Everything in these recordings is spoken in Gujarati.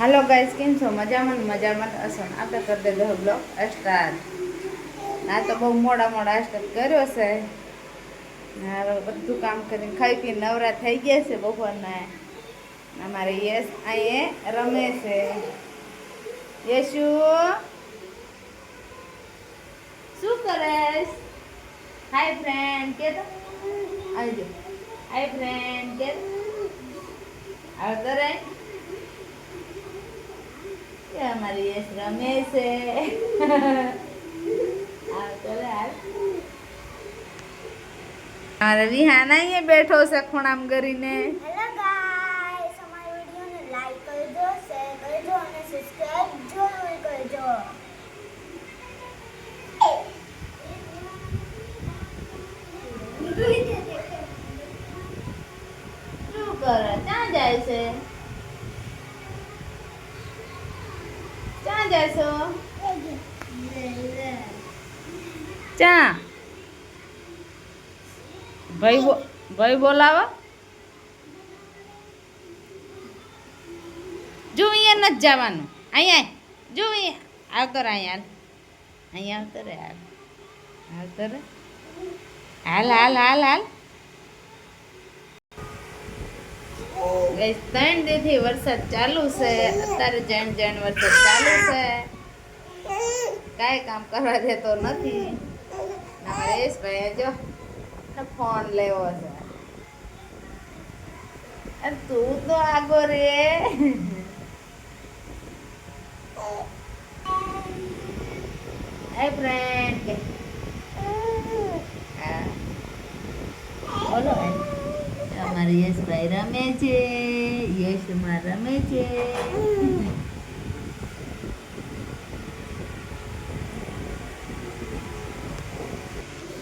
हेलो गाइस केम छो मजाમાં હશો ને? આપણે કરી દેજો બ્લોગ સ્ટાર્ટ. આ તો બહુ મોડા સ્ટાર્ટ કર્યો છે. હવે બધું કામ કરીને ખાઈ પીને નવરા થઈ ગયા છે બપોરના. અમારે યશ અહીંયા રમે છે. યશુ શું કરેશ? હાય ફ્રેન્ડ કે તો આવજો. હાય ફ્રેન્ડ કે આવતો રે. हमारी यश रमेश है. अरे विहाना ये बैठो से खूणाम કરીને. હેલો ગાઈસ, અમારી વિડિયોને લાઈક કરજો, શેર કરજો અને સબસ્ક્રાઇબ જરૂર કરજો. શું કરે? ક્યાં જાય છે? ક્યાં જશો? ક્યાં? ભાઈ બોલાવો. જો અહીંયા નથી જવાનું. અહીંયા જો આવતો રે. અહીંયા આવતો રે. આવતો રે. હાલ. ગઈ 3 દીથી વરસાદ ચાલુ છે. અત્યારે જણ વરસાદ ચાલુ છે. કાંઈ કામ કરવા દેતો નથી. મહેશભાઈ જો ફોન લેવો છે. તું તો આગો રે. હાય ફ્રેન્ડ બોલો. અમારે યશભાઈ રમે છે. યશમાં રમે છે.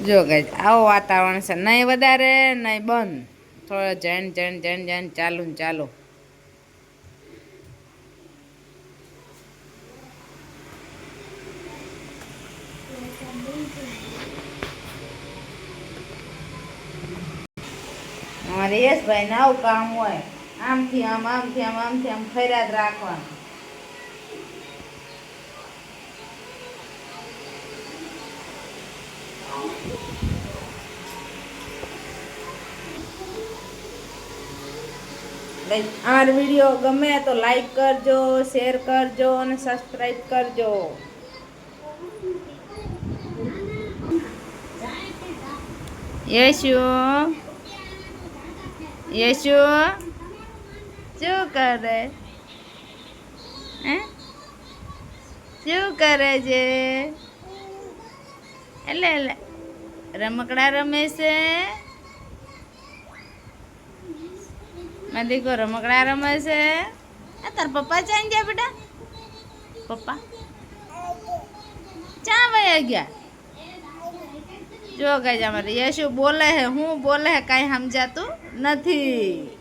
જો ગાઈસ આવો વાતાવરણ છે. નહીં વધારે નહીં બંધ. થોડો જણ ચાલુ. અમારે યશભાઈ ને આવું કામ હોય. આમથી આમ ફર્યા જ રાખવાનું. અમારો વિડીયો ગમે તો લાઈક કરજો, શેર કરજો અને સબસ્ક્રાઈબ કરજો. યશુ શું કરે? શું કરે છે? એટલે રમકડા રમે છે. દીકો રમકડા રમે છે. તાર પપ્પા ચાઈ ગયા બેટા? પપ્પા ચા વયા ગયા? જો ગાઈસ અમારે યશુ બોલે હે, હું બોલે હે કાંઈ સમજાતું નથી.